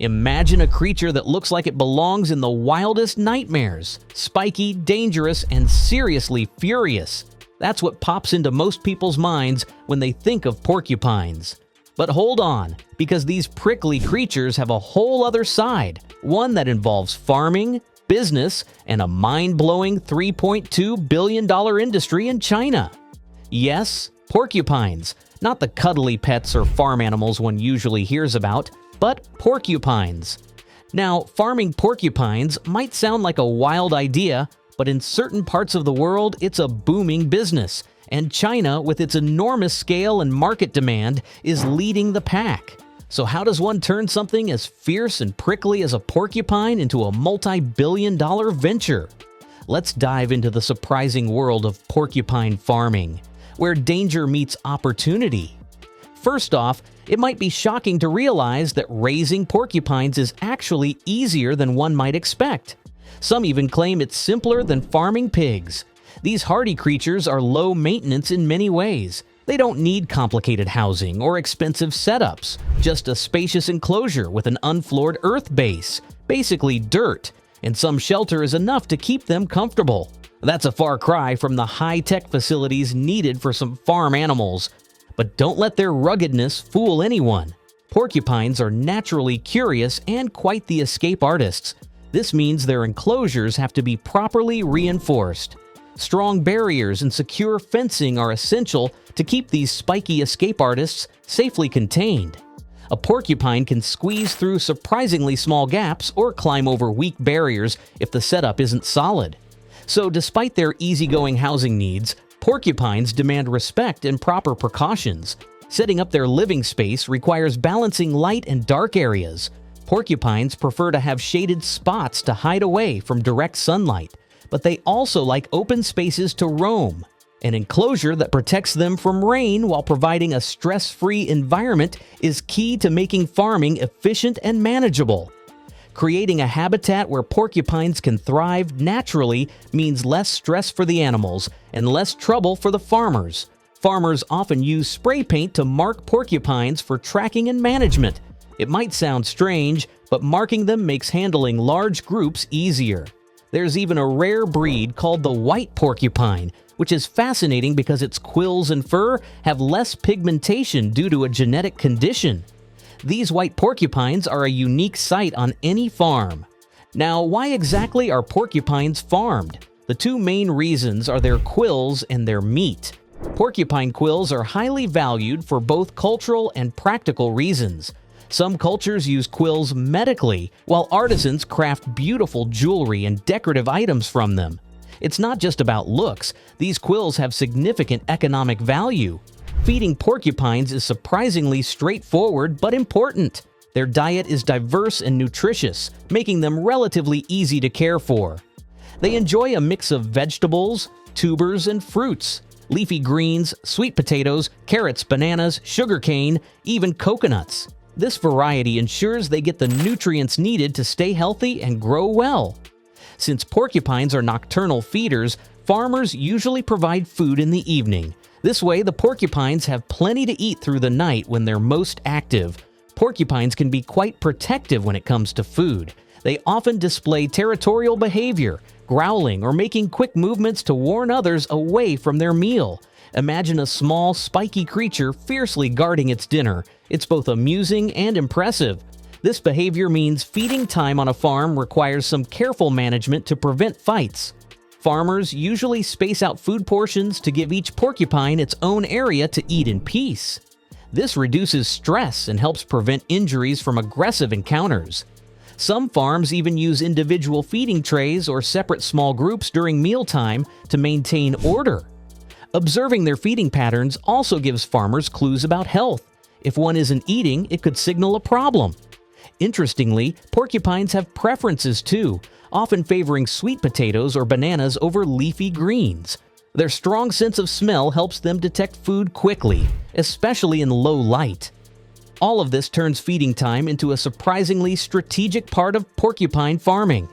Imagine a creature that looks like it belongs in the wildest nightmares. Spiky, dangerous, and seriously furious. That's what pops into most people's minds when they think of porcupines. But hold on, because these prickly creatures have a whole other side, one that involves farming, business, and a mind-blowing $3.2 billion industry in China. Yes, porcupines, not the cuddly pets or farm animals one usually hears about, but porcupines. Now, farming porcupines might sound like a wild idea, but in certain parts of the world, it's a booming business, and China, with its enormous scale and market demand, is leading the pack. So how does one turn something as fierce and prickly as a porcupine into a multi-billion-dollar venture? Let's dive into the surprising world of porcupine farming, where danger meets opportunity. First off, it might be shocking to realize that raising porcupines is actually easier than one might expect. Some even claim it's simpler than farming pigs. These hardy creatures are low maintenance in many ways. They don't need complicated housing or expensive setups, just a spacious enclosure with an unfloored earth base, basically dirt, and some shelter is enough to keep them comfortable. That's a far cry from the high-tech facilities needed for some farm animals. But don't let their ruggedness fool anyone. Porcupines are naturally curious and quite the escape artists. This means their enclosures have to be properly reinforced. Strong barriers and secure fencing are essential to keep these spiky escape artists safely contained. A porcupine can squeeze through surprisingly small gaps or climb over weak barriers if the setup isn't solid. So despite their easygoing housing needs, porcupines demand respect and proper precautions. Setting up their living space requires balancing light and dark areas. Porcupines prefer to have shaded spots to hide away from direct sunlight, but they also like open spaces to roam. An enclosure that protects them from rain while providing a stress-free environment is key to making farming efficient and manageable. Creating a habitat where porcupines can thrive naturally means less stress for the animals and less trouble for the farmers. Farmers often use spray paint to mark porcupines for tracking and management. It might sound strange, but marking them makes handling large groups easier. There's even a rare breed called the white porcupine, which is fascinating because its quills and fur have less pigmentation due to a genetic condition. These white porcupines are a unique sight on any farm. Now, why exactly are porcupines farmed? The two main reasons are their quills and their meat. Porcupine quills are highly valued for both cultural and practical reasons. Some cultures use quills medically, while artisans craft beautiful jewelry and decorative items from them. It's not just about looks. These quills have significant economic value. Feeding porcupines is surprisingly straightforward but important. Their diet is diverse and nutritious, making them relatively easy to care for. They enjoy a mix of vegetables, tubers, and fruits, leafy greens, sweet potatoes, carrots, bananas, sugarcane, even coconuts. This variety ensures they get the nutrients needed to stay healthy and grow well. Since porcupines are nocturnal feeders, farmers usually provide food in the evening. This way, the porcupines have plenty to eat through the night when they're most active. Porcupines can be quite protective when it comes to food. They often display territorial behavior, growling or making quick movements to warn others away from their meal. Imagine a small, spiky creature fiercely guarding its dinner. It's both amusing and impressive. This behavior means feeding time on a farm requires some careful management to prevent fights. Farmers usually space out food portions to give each porcupine its own area to eat in peace. This reduces stress and helps prevent injuries from aggressive encounters. Some farms even use individual feeding trays or separate small groups during mealtime to maintain order. Observing their feeding patterns also gives farmers clues about health. If one isn't eating, it could signal a problem. Interestingly, porcupines have preferences too, often favoring sweet potatoes or bananas over leafy greens. Their strong sense of smell helps them detect food quickly, especially in low light. All of this turns feeding time into a surprisingly strategic part of porcupine farming.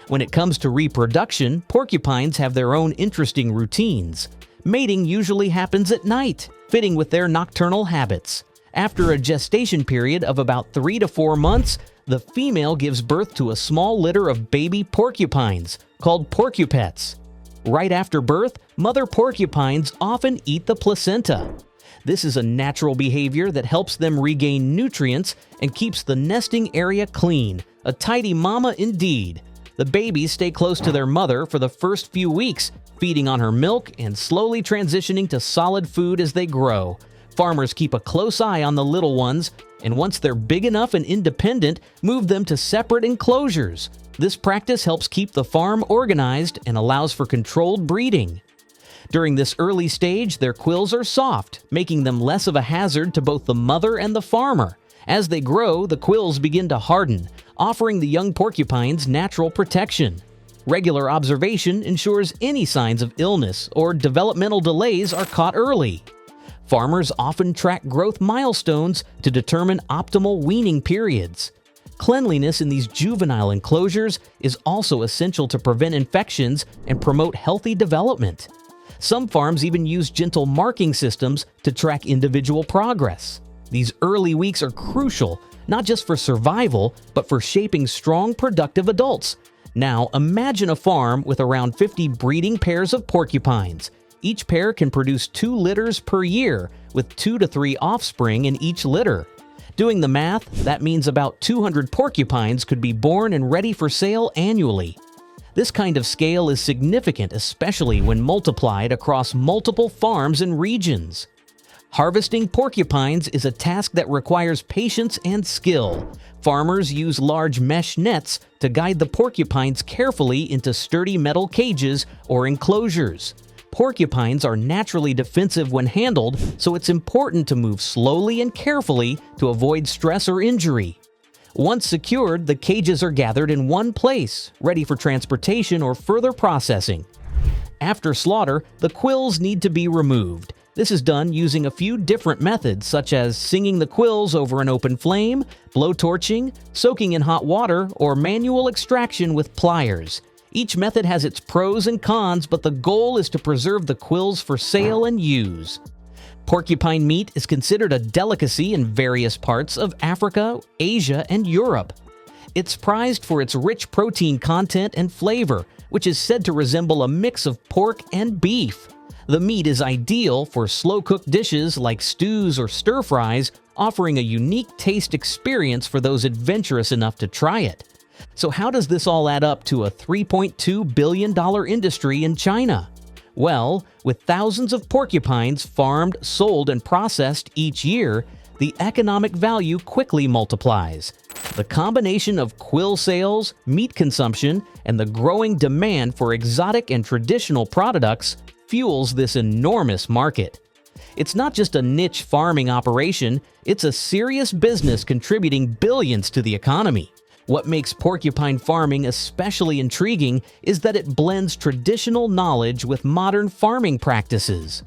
When it comes to reproduction, porcupines have their own interesting routines. Mating usually happens at night, fitting with their nocturnal habits. After a gestation period of about 3 to 4 months, The female gives birth to a small litter of baby porcupines, called porcupets. Right after birth, mother porcupines often eat the placenta. This is a natural behavior that helps them regain nutrients and keeps the nesting area clean. A tidy mama indeed. The babies stay close to their mother for the first few weeks, feeding on her milk and slowly transitioning to solid food as they grow. Farmers keep a close eye on the little ones, and once they're big enough and independent, move them to separate enclosures. This practice helps keep the farm organized and allows for controlled breeding. During this early stage, their quills are soft, making them less of a hazard to both the mother and the farmer. As they grow, the quills begin to harden, offering the young porcupines natural protection. Regular observation ensures any signs of illness or developmental delays are caught early. Farmers often track growth milestones to determine optimal weaning periods. Cleanliness in these juvenile enclosures is also essential to prevent infections and promote healthy development. Some farms even use gentle marking systems to track individual progress. These early weeks are crucial, not just for survival, but for shaping strong, productive adults. Now, imagine a farm with around 50 breeding pairs of porcupines. Each pair can produce 2 litters per year, with 2 to 3 offspring in each litter. Doing the math, that means about 200 porcupines could be born and ready for sale annually. This kind of scale is significant, especially when multiplied across multiple farms and regions. Harvesting porcupines is a task that requires patience and skill. Farmers use large mesh nets to guide the porcupines carefully into sturdy metal cages or enclosures. Porcupines are naturally defensive when handled, so it's important to move slowly and carefully to avoid stress or injury. Once secured, the cages are gathered in one place, ready for transportation or further processing. After slaughter, the quills need to be removed. This is done using a few different methods, such as singing the quills over an open flame, blowtorching, soaking in hot water, or manual extraction with pliers. Each method has its pros and cons, but the goal is to preserve the quills for sale and use. Porcupine meat is considered a delicacy in various parts of Africa, Asia, and Europe. It's prized for its rich protein content and flavor, which is said to resemble a mix of pork and beef. The meat is ideal for slow-cooked dishes like stews or stir-fries, offering a unique taste experience for those adventurous enough to try it. So how does this all add up to a $3.2 billion industry in China? Well, with thousands of porcupines farmed, sold, and processed each year, the economic value quickly multiplies. The combination of quill sales, meat consumption, and the growing demand for exotic and traditional products fuels this enormous market. It's not just a niche farming operation, it's a serious business contributing billions to the economy. What makes porcupine farming especially intriguing is that it blends traditional knowledge with modern farming practices.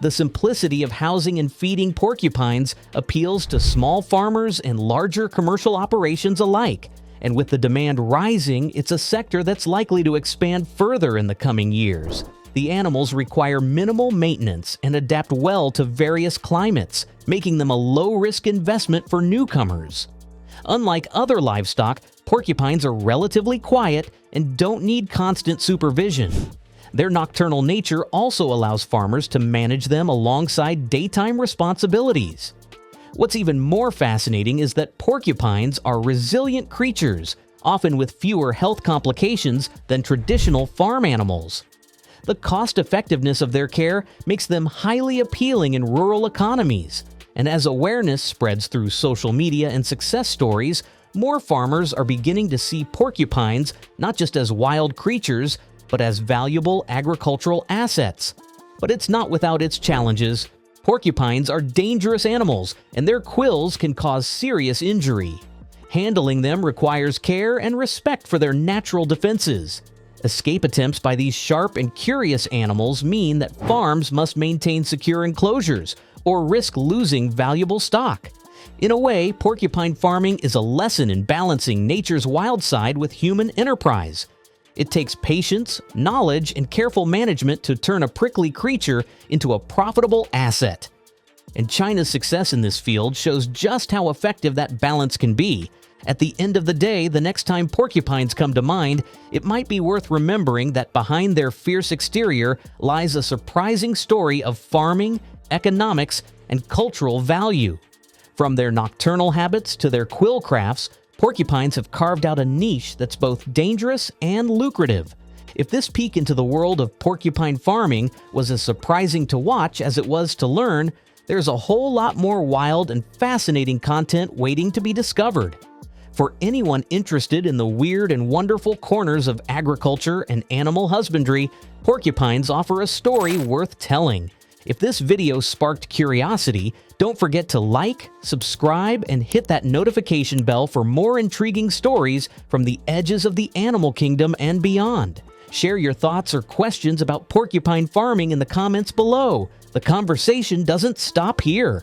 The simplicity of housing and feeding porcupines appeals to small farmers and larger commercial operations alike, and with the demand rising, it's a sector that's likely to expand further in the coming years. The animals require minimal maintenance and adapt well to various climates, making them a low-risk investment for newcomers. Unlike other livestock, porcupines are relatively quiet and don't need constant supervision. Their nocturnal nature also allows farmers to manage them alongside daytime responsibilities. What's even more fascinating is that porcupines are resilient creatures, often with fewer health complications than traditional farm animals. The cost-effectiveness of their care makes them highly appealing in rural economies. And as awareness spreads through social media and success stories, more farmers are beginning to see porcupines not just as wild creatures, but as valuable agricultural assets. But it's not without its challenges. Porcupines are dangerous animals, and their quills can cause serious injury. Handling them requires care and respect for their natural defenses. Escape attempts by these sharp and curious animals mean that farms must maintain secure enclosures or risk losing valuable stock. In a way, porcupine farming is a lesson in balancing nature's wild side with human enterprise. It takes patience, knowledge, and careful management to turn a prickly creature into a profitable asset. And China's success in this field shows just how effective that balance can be. At the end of the day, the next time porcupines come to mind, it might be worth remembering that behind their fierce exterior lies a surprising story of farming, economics, and cultural value. From their nocturnal habits to their quill crafts, porcupines have carved out a niche that's both dangerous and lucrative. If this peek into the world of porcupine farming was as surprising to watch as it was to learn, there's a whole lot more wild and fascinating content waiting to be discovered. For anyone interested in the weird and wonderful corners of agriculture and animal husbandry, porcupines offer a story worth telling. If this video sparked curiosity, don't forget to like, subscribe, and hit that notification bell for more intriguing stories from the edges of the animal kingdom and beyond. Share your thoughts or questions about porcupine farming in the comments below. The conversation doesn't stop here.